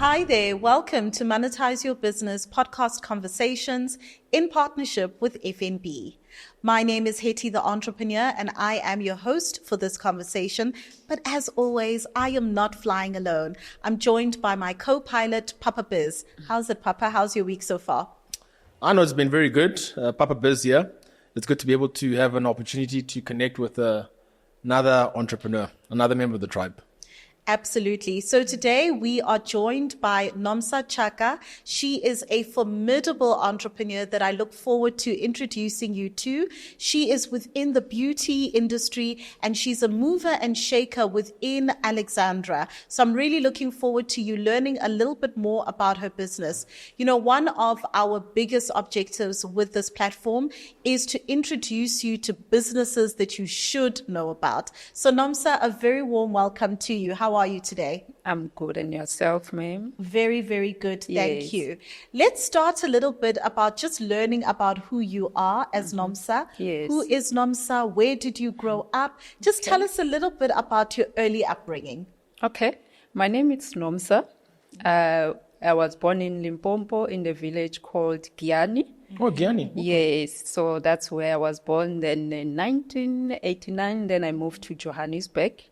Hi there. Welcome to Monetize Your Business podcast conversations in partnership with FNB. My name is Hetty the Entrepreneur and I am your host for this conversation. But as always, I am not flying alone. I'm joined by my co-pilot, Papa Biz. How's it, Papa? How's your week so far? I know it's been very good. Papa Biz here. It's good to be able to have an opportunity to connect with another entrepreneur, another member of the tribe. Absolutely. So today we are joined by Nomsa Chaka. She is a formidable entrepreneur that I look forward to introducing you to. She is within the beauty industry and she's a mover and shaker within Alexandra. So I'm really looking forward to you learning a little bit more about her business. You know, one of our biggest objectives with this platform is to introduce you to businesses that you should know about. So Nomsa, a very warm welcome to you. How are you today? I'm good. And yourself, ma'am? Very, very good. Thank Yes. you. Let's start a little bit about just learning about who you are as Nomsa. Yes. Who is Nomsa? Where did you grow up? Just tell us a little bit about your early upbringing. Okay. My name is Nomsa. I was born in Limpopo in the village called Giani. Oh, Gianni. Yes. So that's where I was born. Then in 1989, then I moved to Johannesburg.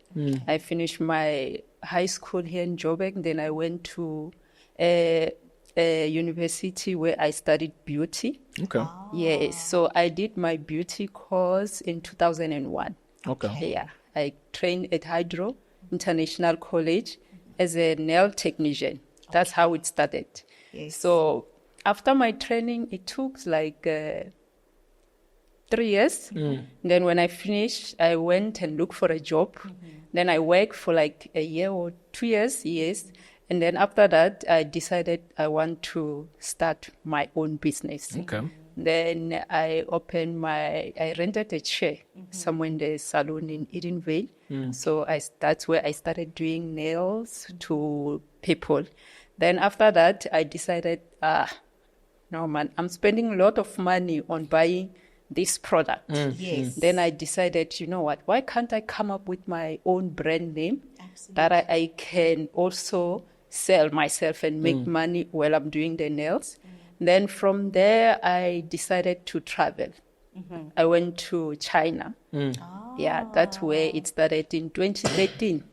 I finished my high school here in Joburg. Then I went to a university where I studied beauty. Okay. Yes. So I did my beauty course in 2001. Okay. Yeah, I trained at Hydro International College as a nail technician. That's how it started. Yes. So after my training, it took like 3 years. Then when I finished, I went and looked for a job. Then I worked for like a year or 2 years, yes. And then after that, I decided I want to start my own business. Okay. Then I rented a chair somewhere in the salon in Edenvale. So that's where I started doing nails to people. Then after that, I decided, no man, I'm spending a lot of money on buying this product. Yes. Then I decided, you know what, why can't I come up with my own brand name that I can also sell myself and make money while I'm doing the nails. Then from there, I decided to travel. I went to China. Yeah, that's where it started in 2013.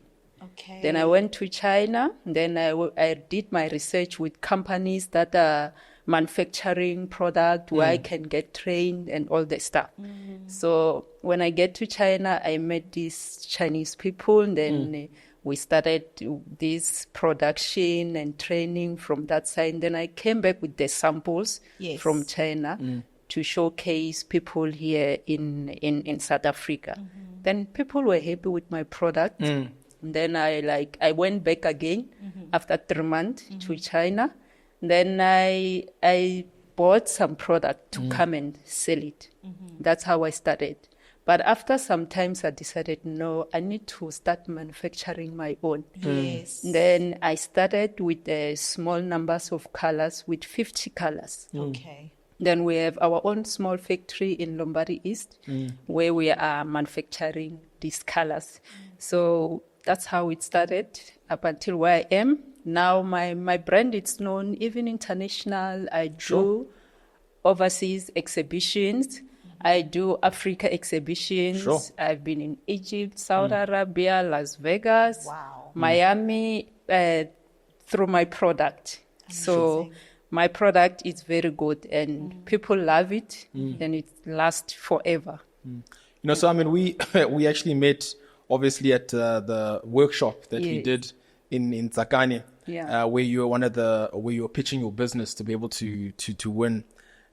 Okay. Then I went to China. Then I did my research with companies that are manufacturing product where I can get trained and all that stuff. So when I get to China, I met these Chinese people. And then we started this production and training from that side. Then I came back with the samples from China to showcase people here in South Africa. Then people were happy with my product. Then I went back again after 3 months to China. Then I bought some product to come and sell it. That's how I started. But after some times, I decided, no, I need to start manufacturing my own. Yes. Then I started with small numbers of colors, with 50 colors. Okay. Then we have our own small factory in Lombard East, where we are manufacturing these colors. So that's how it started up until where I am. Now my brand is known even international. I do overseas exhibitions. I do Africa exhibitions. Sure. I've been in Egypt, Saudi Arabia, Las Vegas, Wow. Miami, through my product. So my product is very good and people love it and it lasts forever. You know, so I mean, we actually met obviously at the workshop that we did in Tsakane, where you were where you were pitching your business to be able to win.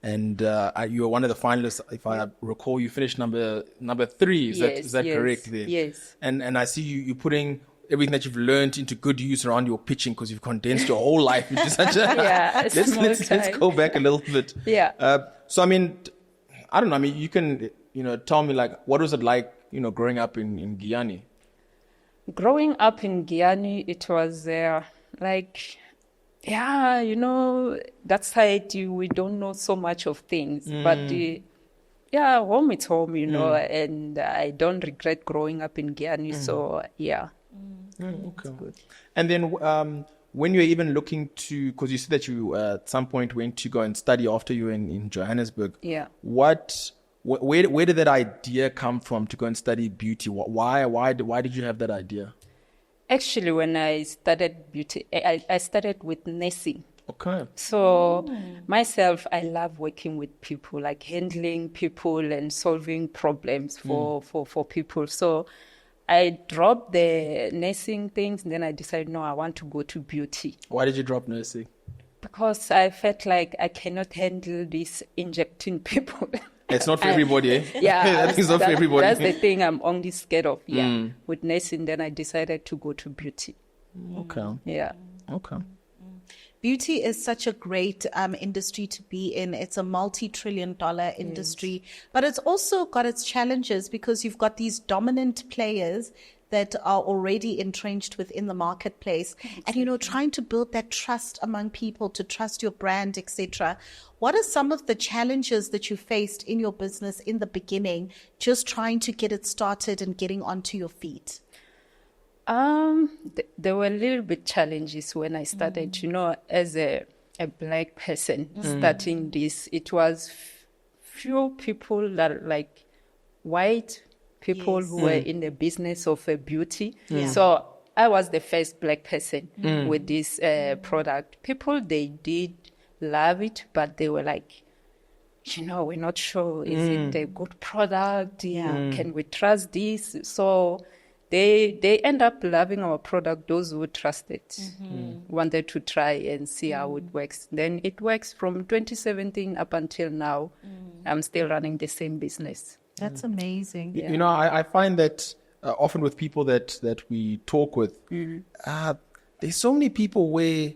And you were one of the finalists, if I recall. You finished number 3. Is that correct there? Yes. And I see you putting everything that you've learned into good use around your pitching, because you've condensed your whole life into such a. Let's go back a little bit. Yeah. So I mean, I don't know. I mean, you can tell me, like, what was it like growing up in Giani? Growing up in Giani, it was like. Yeah, that side, we don't know so much of things. But, home is home, and I don't regret growing up in Giani. So, yeah. Okay. Good. And then when you're even looking to, because you said that you at some point went to go and study after you were in Johannesburg. Yeah. Where did that idea come from to go and study beauty? Why did you have that idea? Actually, when I started beauty, I started with nursing. Okay. So myself, I love working with people, like handling people and solving problems for people. So I dropped the nursing things, and then I decided, no, I want to go to beauty. Why did you drop nursing? Because I felt like I cannot handle this injecting people. It's not for everybody, eh? Yeah, it's not for everybody. That's the thing I'm only scared of. Yeah, with nursing, then I decided to go to beauty. Okay. Yeah. Okay. Beauty is such a great industry to be in. It's a multi-trillion-dollar industry, but it's also got its challenges because you've got these dominant players that are already entrenched within the marketplace. And, trying to build that trust among people, to trust your brand, etc. What are some of the challenges that you faced in your business in the beginning, just trying to get it started and getting onto your feet? There were a little bit challenges when I started, as a black person starting this. It was few people that like white people who were in the business of beauty. So I was the first black person with this product. People, they did love it, but they were like, we're not sure. Is it a good product? Can we trust this? So they end up loving our product. Those who trusted wanted to try and see how it works. Then it works from 2017 up until now. I'm still running the same business. That's amazing. Yeah. I find that often with people that we talk with, there's so many people where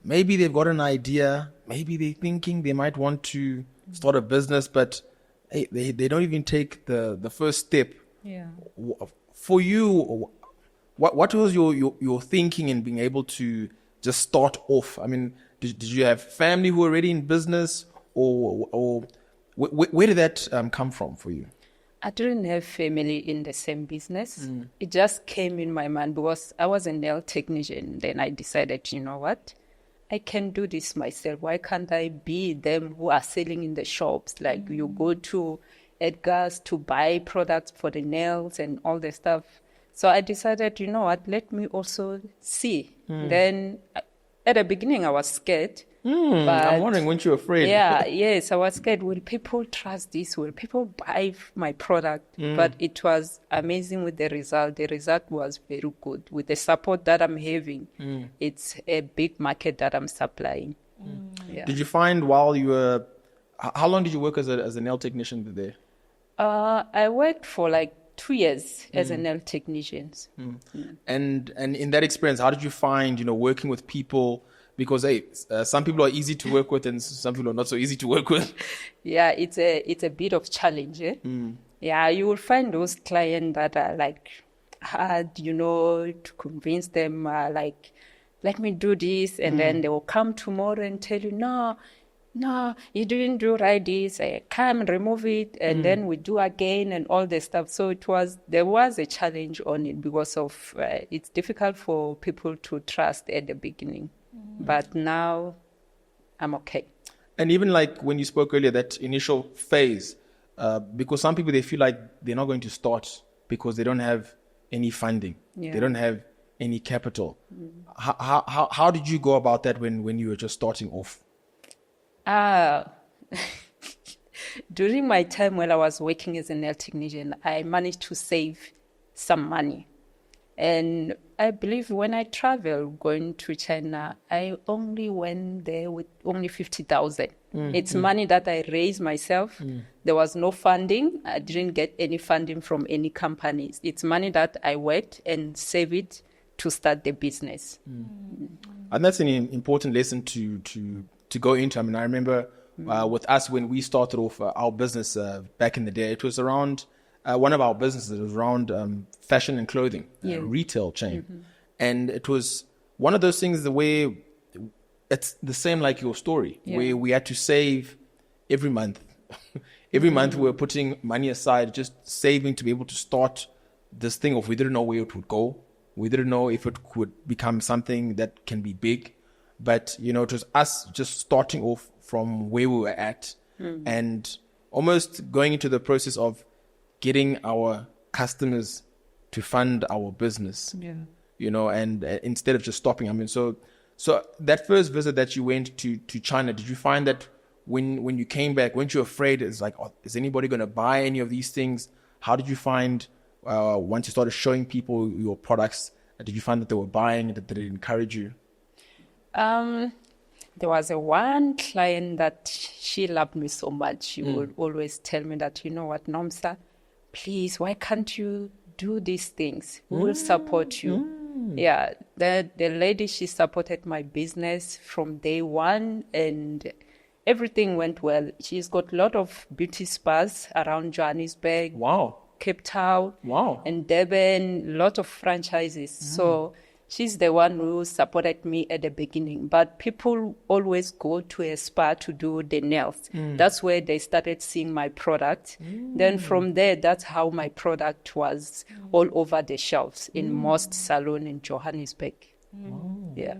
maybe they've got an idea, maybe they're thinking they might want to start a business, but hey, they don't even take the first step. Yeah. For you, what was your thinking in being able to just start off? I mean, did you have family who were already in business, or where did that come from for you? I didn't have family in the same business. It just came in my mind because I was a nail technician. Then I decided, you know what? I can do this myself. Why can't I be them who are selling in the shops? Like you go to Edgar's to buy products for the nails and all the stuff. So I decided, you know what? Let me also see. Then at the beginning, I was scared. But I'm wondering, weren't you afraid? Yes, I was scared. Will people trust this? Will people buy my product? But it was amazing with the result. The result was very good. With the support that I'm having, it's a big market that I'm supplying. Yeah. Did you find while you were, how long did you work as a nail technician there? I worked for like 2 years as a nail technician. And in that experience, how did you find, working with people? Because hey, some people are easy to work with and some people are not so easy to work with. Yeah, it's a bit of challenge. Yeah, you will find those clients that are like hard, to convince them, like, let me do this. And then they will come tomorrow and tell you, no, you didn't do right this. Come remove it. And then we do again and all the stuff. So there was a challenge on it because of, it's difficult for people to trust at the beginning. But now I'm okay. And even like when you spoke earlier, that initial phase, because some people, they feel like they're not going to start because they don't have any funding. Yeah. They don't have any capital. How did you go about that when you were just starting off? During my time when I was working as a nail technician, I managed to save some money. And I believe when I traveled going to China, I only went there with only 50,000. It's money that I raised myself. There was no funding. I didn't get any funding from any companies. It's money that I worked and saved it to start the business. And that's an important lesson to go into. I mean, I remember with us when we started off our business back in the day, it was around one of our businesses was around fashion and clothing, retail chain. And it was one of those things where it's the same like your story, where we had to save every month. Every month we were putting money aside, just saving to be able to start this thing of we didn't know where it would go. We didn't know if it could become something that can be big. But, you know, it was us just starting off from where we were at and almost going into the process of getting our customers to fund our business, you know, and instead of just stopping. I mean, so that first visit that you went to China, did you find that when you came back, weren't you afraid? It's like, oh, is anybody going to buy any of these things? How did you find, once you started showing people your products, did you find that they were buying, that they encourage you? There was one client that she loved me so much. She would always tell me that, you know what, Nomsa, please, why can't you do these things? We will support you. Yeah, the lady, she supported my business from day one, and everything went well. She's got a lot of beauty spas around Johannesburg. Wow. Cape Town. Wow. And Durban, a lot of franchises. So she's the one who supported me at the beginning. But people always go to a spa to do the nails. That's where they started seeing my product. Then from there, that's how my product was all over the shelves in most salons in Johannesburg. Yeah.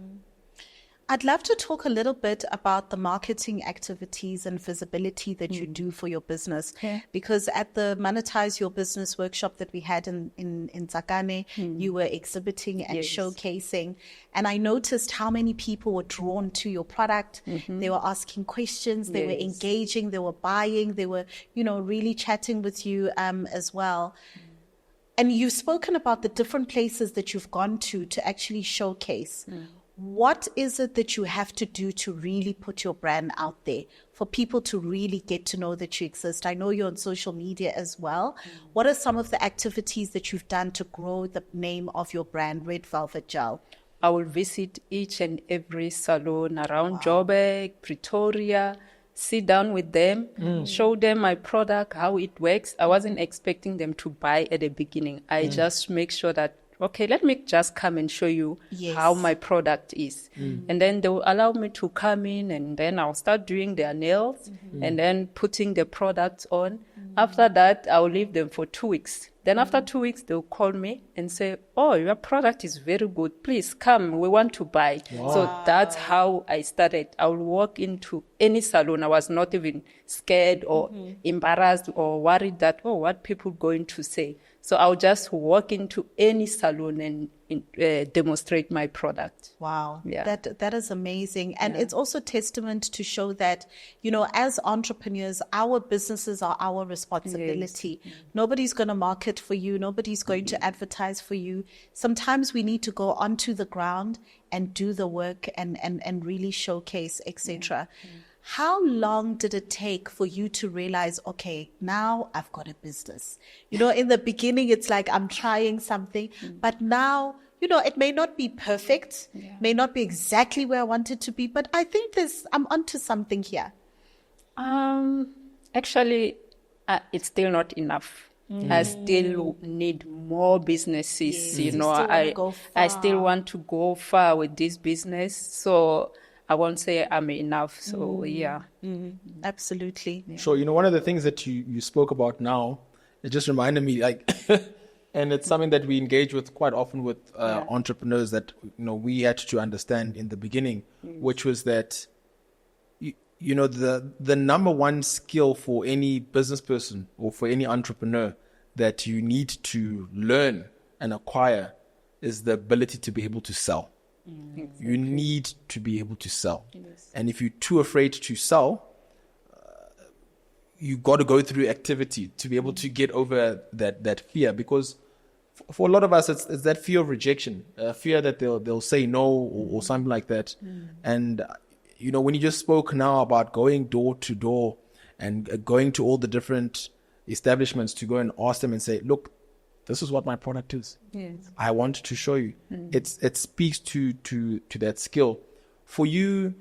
I'd love to talk a little bit about the marketing activities and visibility that you do for your business. Because at the Monetise Your Business workshop that we had in Tsakane, you were exhibiting and showcasing. And I noticed how many people were drawn to your product. They were asking questions, they were engaging, they were buying, they were, you know, really chatting with you as well. And you've spoken about the different places that you've gone to actually showcase. What is it that you have to do to really put your brand out there for people to really get to know that you exist? I know you're on social media as well. What are some of the activities that you've done to grow the name of your brand, Red Velvet Gel? I will visit each and every salon around Joburg, Pretoria, sit down with them, show them my product, how it works. I wasn't expecting them to buy at the beginning. I just make sure that, okay, let me just come and show you how my product is. And then they will allow me to come in, and then I'll start doing their nails and then putting the products on. After that, I'll leave them for 2 weeks. Then after 2 weeks, they'll call me and say, oh, your product is very good. Please come, we want to buy. So that's how I started. I would walk into any salon. I was not even scared or embarrassed or worried that, oh, what people going to say. So I'll just walk into any salon and demonstrate my product. Wow. Yeah. That is amazing. And it's also testament to show that, you know, as entrepreneurs, our businesses are our responsibility. Nobody's going to market for you. Nobody's going to advertise for you. Sometimes we need to go onto the ground and do the work and really showcase, etc. How long did it take for you to realize, okay, now I've got a business? You know, in the beginning, it's like I'm trying something, but now, you know, it may not be perfect, may not be exactly where I want it to be, but I think I'm onto something here. Actually, it's still not enough. I still need more businesses. You know, I still want to go far with this business. So I won't say I'm enough. So, Absolutely. Sure. You know, one of the things that you spoke about now, it just reminded me, like, and it's something that we engage with quite often with entrepreneurs that, you know, we had to understand in the beginning, which was that, you know, the number one skill for any business person or for any entrepreneur that you need to learn and acquire is the ability to be able to sell. Exactly. You need to be able to sell. And if you're too afraid to sell, you got to go through activity to be able to get over that fear. Because for a lot of us, it's that fear of rejection, fear that they'll say no or something like that. And, you know, when you just spoke now about going door to door and going to all the different establishments to go and ask them and say, look, this is what my product is. I want to show you. It speaks to that skill. For you,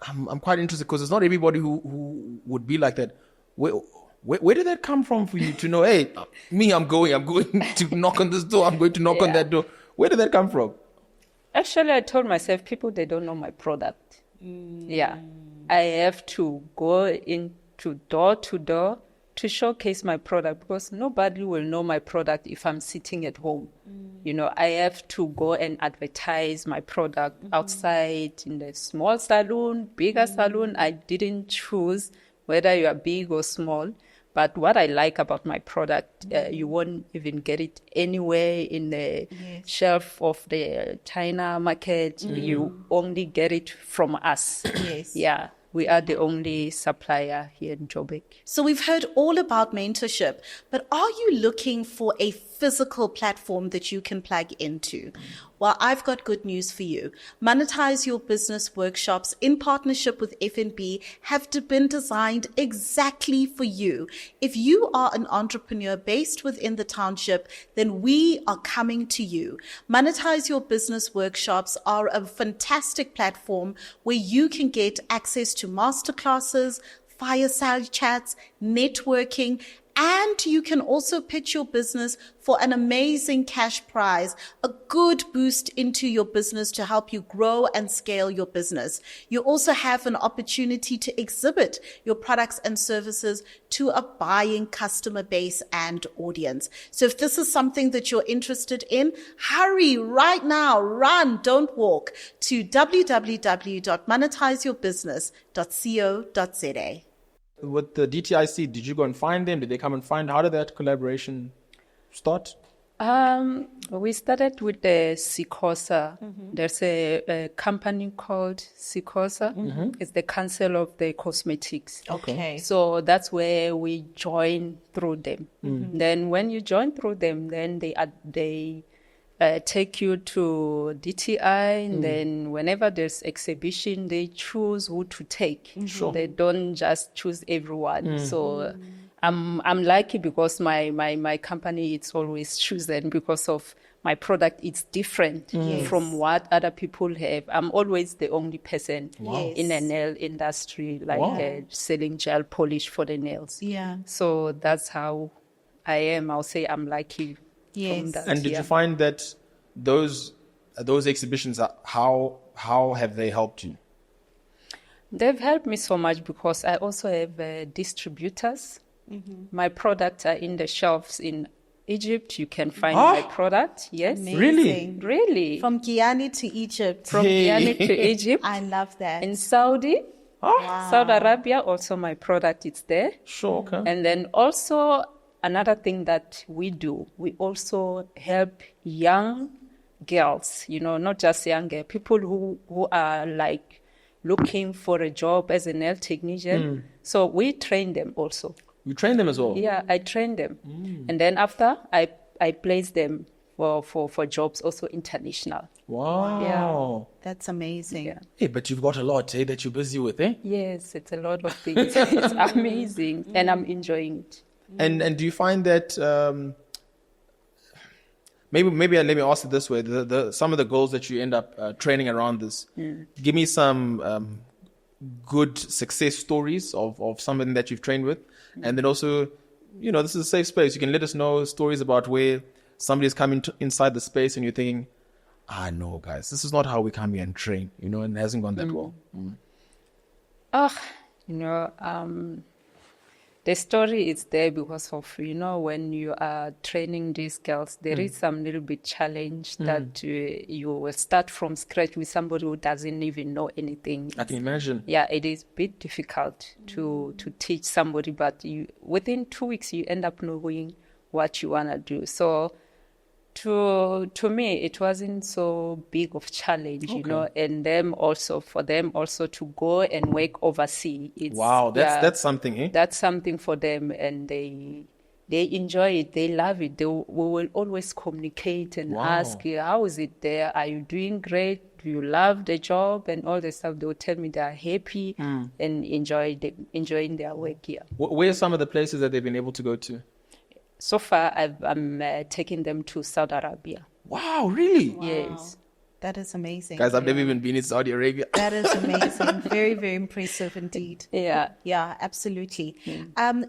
I'm quite interested because it's not everybody who would be like that. Where did that come from for you to know, hey, I'm going to knock on this door. I'm going to knock on that door. Where did that come from? Actually, I told myself, people, they don't know my product. I have to go into door to door to showcase my product because nobody will know my product if I'm sitting at home. I have to go and advertise my product outside in the small salon, bigger salon. I didn't choose whether you are big or small. But what I like about my product, you won't even get it anywhere in the shelf of the China market. You only get it from us. Yes. Yeah. We are the only supplier here in Joburg. So we've heard all about mentorship, but are you looking for a physical platform that you can plug into? Well, I've got good news for you. Monetize Your Business workshops in partnership with FNB have been designed exactly for you. If you are an entrepreneur based within the township, then we are coming to you. Monetize Your Business workshops are a fantastic platform where you can get access to masterclasses, fireside chats, networking, and you can also pitch your business for an amazing cash prize, a good boost into your business to help you grow and scale your business. You also have an opportunity to exhibit your products and services to a buying customer base and audience. So if this is something that you're interested in, hurry right now, run, don't walk to www.monetizeyourbusiness.co.za. With the DTIC, did you go and find them? Did they come and find? How did that collaboration start? We started with the Sikosa. There's a company called Sikosa. It's the Council of the Cosmetics. Okay. So that's where we join through them. Then when you join through them, then they take you to DTI, and then whenever there's exhibition, they choose who to take. Sure. They don't just choose everyone. So I'm lucky because my company, it's always chosen because of my product. It's different from what other people have. I'm always the only person in the nail industry, selling gel polish for the nails. Yeah. So that's how I am. I'll say I'm lucky. Yes. And did you find that those exhibitions, how have they helped you? They've helped me so much because I also have distributors. My products are in the shelves in Egypt. You can find my product. Yes. Amazing. Really? From Guyana to Egypt. From Guyana to Egypt. I love that. In Saudi, Saudi Arabia, also my product is there. Sure, okay. And then also another thing that we do, we also help young girls, not just young girls, people who are like looking for a job as a nail technician. So we train them also. You train them as well? Yeah, I train them. And then after, I place them for jobs also international. Wow. Yeah. That's amazing. Yeah. Hey, but you've got a lot, that you're busy with, eh? Yes, it's a lot of things. It's amazing. And I'm enjoying it. And do you find that maybe let me ask it this way: some of the girls that you end up training around this, give me some good success stories of somebody that you've trained with, and then also, this is a safe space. You can let us know stories about where somebody's coming inside the space and you're thinking, no, guys, this is not how we come here and train, and it hasn't gone that well. The story is there because of, when you are training these girls, there is some little bit challenge that you will start from scratch with somebody who doesn't even know anything. I can imagine. Yeah, it is a bit difficult to teach somebody, but within 2 weeks, you end up knowing what you want to do. So to me, it wasn't so big of challenge, and for them also to go and work overseas. Wow, that's something, eh? That's something for them, and they enjoy it. They love it. We will always communicate and ask, how is it there? Are you doing great? Do you love the job and all the stuff? They will tell me they are happy and enjoying their work here. Where are some of the places that they've been able to go to? So far, I'm taking them to Saudi Arabia. Wow, really? Wow. Yes. That is amazing. Guys, I've never even been in Saudi Arabia. That is amazing. Very, very impressive indeed. Yeah. Yeah, absolutely.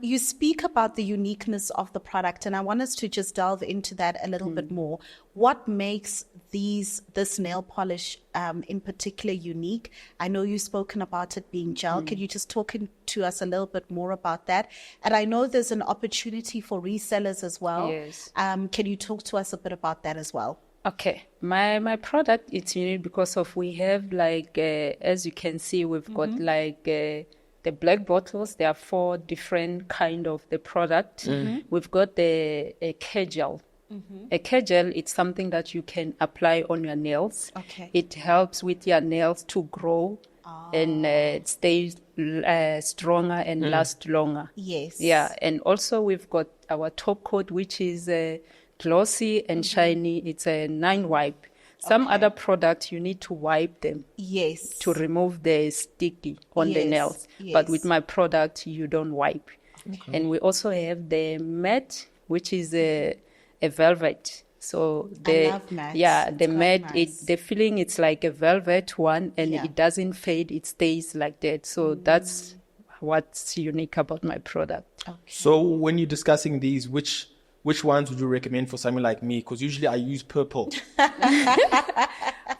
You speak about the uniqueness of the product, and I want us to just delve into that a little bit more. What makes this nail polish in particular unique? I know you've spoken about it being gel. Can you just talk to us a little bit more about that? And I know there's an opportunity for resellers as well. Yes. Can you talk to us a bit about that as well? Okay, my product, it's unique because of we have like, as you can see, we've got like the black bottles. There are 4 different kind of the product. We've got the care gel. A care gel, it's something that you can apply on your nails. Okay. It helps with your nails to grow and stay stronger and last longer. Yes. Yeah, and also we've got our top coat, which is glossy and shiny. It's a 9 wipe. Some other products, you need to wipe them. Yes. To remove the sticky on the nails. Yes. But with my product, you don't wipe. Okay. And we also have the matte, which is a velvet. So I love matte. Yeah, the it's matte, nice. the feeling, it's like a velvet one, and it doesn't fade. It stays like that. So that's what's unique about my product. Okay. So when you're discussing these, which ones would you recommend for someone like me? Because usually I use purple.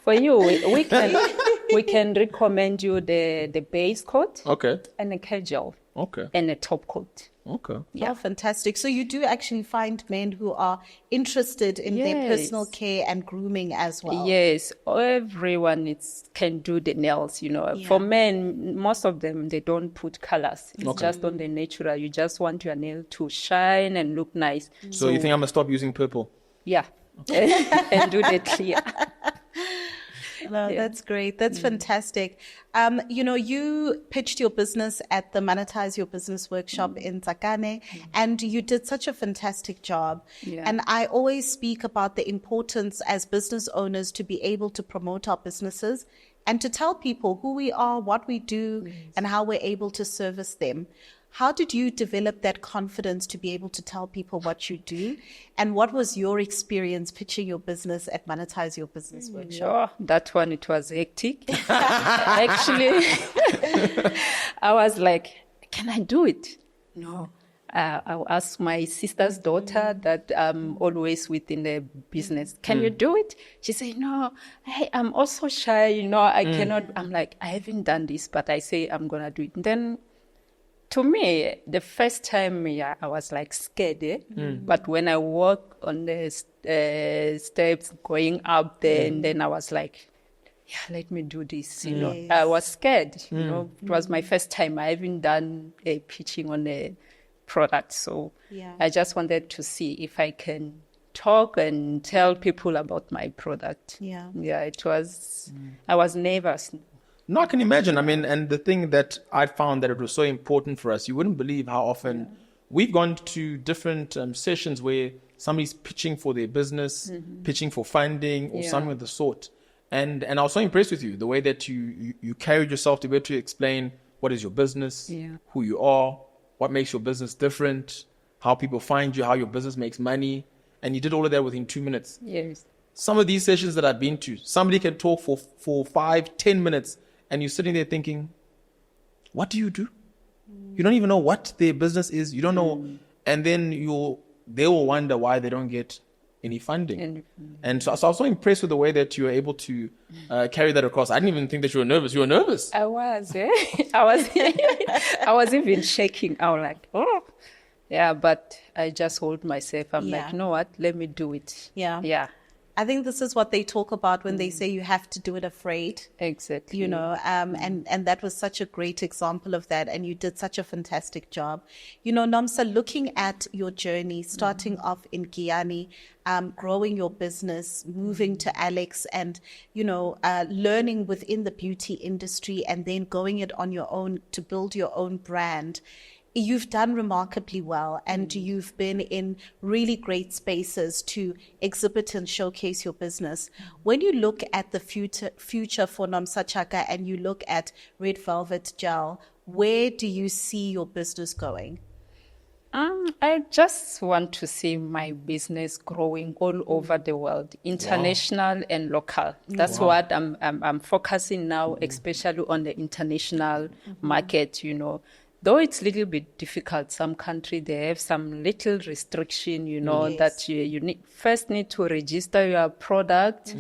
For you, we can recommend you the base coat. Okay. And a care gel. Okay. And a top coat. Okay. Yeah, fantastic. So you do actually find men who are interested in their personal care and grooming as well. Yes, everyone can do the nails, Yeah. For men, most of them, they don't put colors. It's just on the natural. You just want your nail to shine and look nice. So you think I'm going to stop using purple? Yeah. And do the clear. No, that's great. That's fantastic. You pitched your business at the Monetise Your Business workshop in Tsakane, and you did such a fantastic job. Yeah. And I always speak about the importance as business owners to be able to promote our businesses and to tell people who we are, what we do, and how we're able to service them. How did you develop that confidence to be able to tell people what you do? And what was your experience pitching your business at Monetise Your Business workshop? Oh, that one, it was hectic. Actually, I was like, can I do it? No. I asked my sister's daughter that I'm always within the business. Can you do it? She said, no, I'm also shy. I cannot. I'm like, I haven't done this, but I say I'm going to do it. And then to me, the first time, I was like scared. But when I walk on the steps going up there, and then I was like, let me do this. Yes. I was scared. It was my first time. I haven't done a pitching on a product. So I just wanted to see if I can talk and tell people about my product. Yeah, it was, I was nervous. No, I can imagine. I mean, and the thing that I found that it was so important for us, you wouldn't believe how often we've gone to different sessions where somebody's pitching for their business, pitching for funding or something of the sort. And I was so impressed with you, the way that you carried yourself to be able to explain what is your business, who you are, what makes your business different, how people find you, how your business makes money. And you did all of that within 2 minutes. Yes. Some of these sessions that I've been to, somebody can talk for 5-10 minutes. And you're sitting there thinking, what do you do? You don't even know what their business is. You don't know. And then they will wonder why they don't get any funding. And so I was so impressed with the way that you were able to carry that across. I didn't even think that you were nervous. You were nervous. I was. I was even shaking. I was like, oh. Yeah, but I just hold myself. I'm like, you know what? Let me do it. Yeah. I think this is what they talk about when they say you have to do it afraid. Exactly. And that was such a great example of that. And you did such a fantastic job. Nomsa, looking at your journey, starting off in Giyani, growing your business, moving to Alex and, learning within the beauty industry and then going it on your own to build your own brand. You've done remarkably well, and you've been in really great spaces to exhibit and showcase your business. When you look at the future for Nomsa Chaka and you look at Red Velvet Gel, where do you see your business going? I just want to see my business growing all over the world, international and local. That's what I'm focusing now, especially on the international market, Though it's a little bit difficult, some countries, they have some little restriction, that you first need to register your product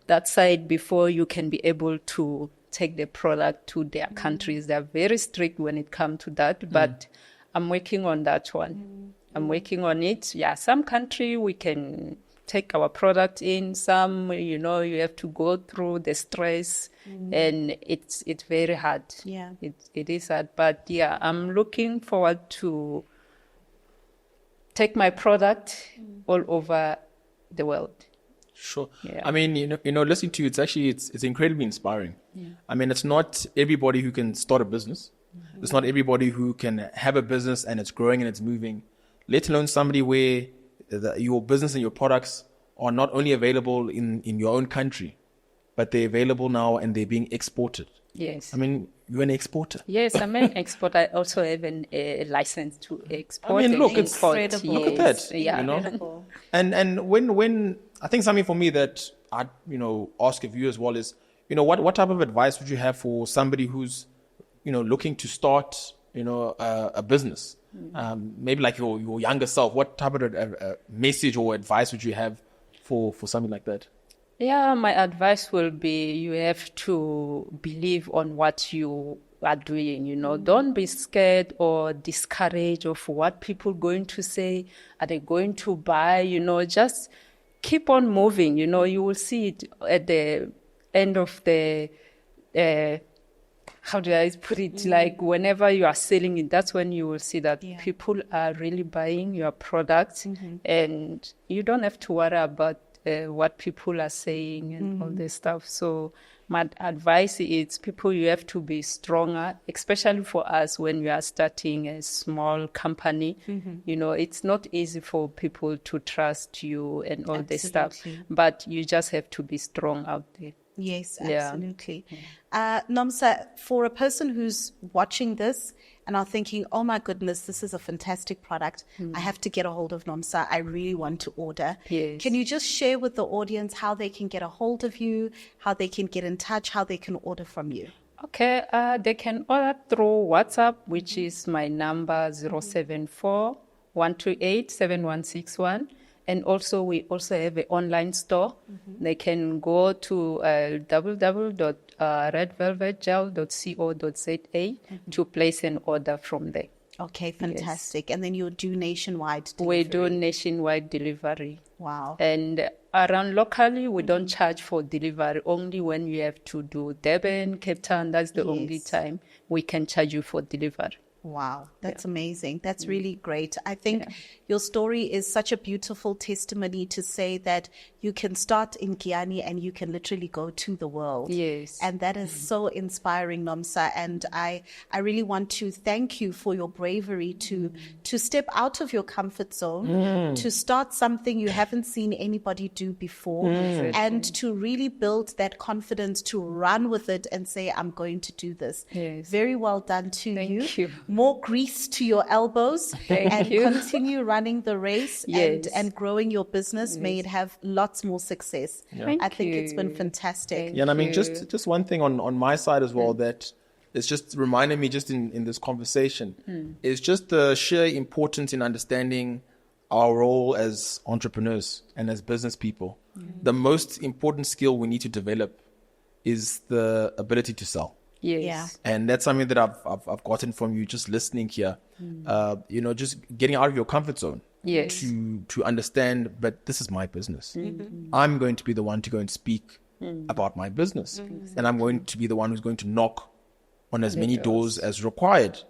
that side before you can be able to take the product to their countries. They're very strict when it comes to that, but I'm working on that one. I'm working on it. Yeah, some country we can take our product in. Some, you have to go through the stress, and it's very hard. Yeah. It is hard. But yeah, I'm looking forward to take my product all over the world. Sure. Yeah. I mean, listening to you, it's incredibly inspiring. Yeah. I mean, it's not everybody who can start a business. Mm-hmm. It's not everybody who can have a business and it's growing and it's moving, let alone somebody where your business and your products are not only available in your own country, but they're available now and they're being exported. Yes. I mean, you're an exporter. Yes, I'm an exporter. I also have a license to export. I mean, look, it's incredible. Yes. Look at that. Yeah. Incredible. And when I think something for me that I'd ask of you as well is, what type of advice would you have for somebody who's looking to start a business? Maybe like your younger self. What type of message or advice would you have for something like that? Yeah, my advice will be you have to believe on what you are doing, Don't be scared or discouraged of what people are going to say. Are they going to buy? Just keep on moving. You will see it at the end of the, how do I put it? Like whenever you are selling it, that's when you will see that people are really buying your products, and you don't have to worry about what people are saying and all this stuff. So my advice is you have to be stronger, especially for us when we are starting a small company. It's not easy for people to trust you and all this stuff, but you just have to be strong out there. Yes, absolutely. Nomsa, for a person who's watching this and are thinking, oh my goodness, this is a fantastic product. I have to get a hold of Nomsa. I really want to order. Yes. Can you just share with the audience how they can get a hold of you, how they can get in touch, how they can order from you? Okay, they can order through WhatsApp, which is my number 074 128 7161. And also, we also have an online store. They can go to www.redvelvetgel.co.za to place an order from there. Okay, fantastic. Yes. And then you do nationwide delivery? We do nationwide delivery. Wow. And around locally, we don't charge for delivery. Only when you have to do Durban, Cape Town, that's the only time we can charge you for delivery. Wow, that's amazing. That's really great. I think your story is such a beautiful testimony to say that you can start in Kiani and you can literally go to the world. Yes. And that is so inspiring, Nomsa. And I really want to thank you for your bravery to step out of your comfort zone, to start something you haven't seen anybody do before, and to really build that confidence to run with it and say, I'm going to do this. Yes. Very well done to Thank you. More grease to your elbows. Thank you. Continue running the race and growing your business. Yes. May it have lots more success. Yeah. I think it's been fantastic. Yeah, and I mean, just one thing on my side as well that it's just reminded me just in this conversation is just the sheer importance in understanding our role as entrepreneurs and as business people. The most important skill we need to develop is the ability to sell. Yes. Yeah. And that's something that I've gotten from you just listening here. Just getting out of your comfort zone. Yes. To understand, but this is my business. I'm going to be the one to go and speak about my business. And I'm going to be the one who's going to knock on as many doors as required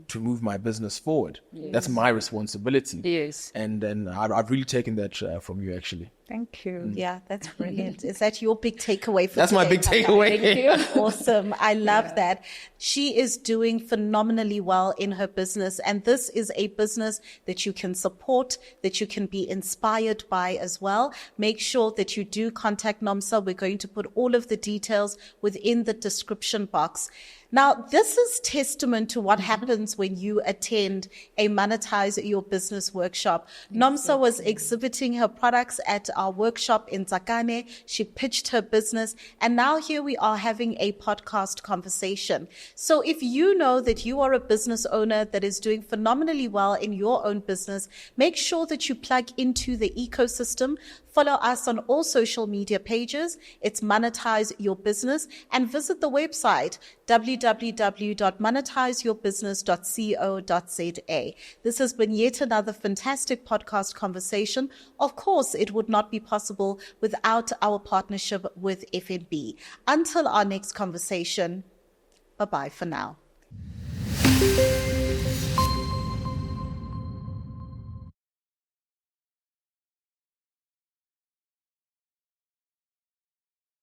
to move my business forward. Yes. That's my responsibility. Yes. And I've really taken that from you, actually. Thank you. Yeah, that's brilliant. Is that your big takeaway for That's today? my big takeaway. Thank you. Awesome. I love that. She is doing phenomenally well in her business. And this is a business that you can support, that you can be inspired by as well. Make sure that you do contact Nomsa. We're going to put all of the details within the description box. Now, this is testament to what happens when you attend a Monetise Your Business workshop. Nomsa was exhibiting her products at our workshop in Tsakane. She pitched her business, and now here we are having a podcast conversation. So if you know that you are a business owner that is doing phenomenally well in your own business, make sure that you plug into the ecosystem. Follow us on all social media pages. It's Monetize Your Business, and visit the website www.monetizeyourbusiness.co.za. This has been yet another fantastic podcast conversation. Of course, it would not be possible without our partnership with FNB. Until our next conversation, bye-bye for now.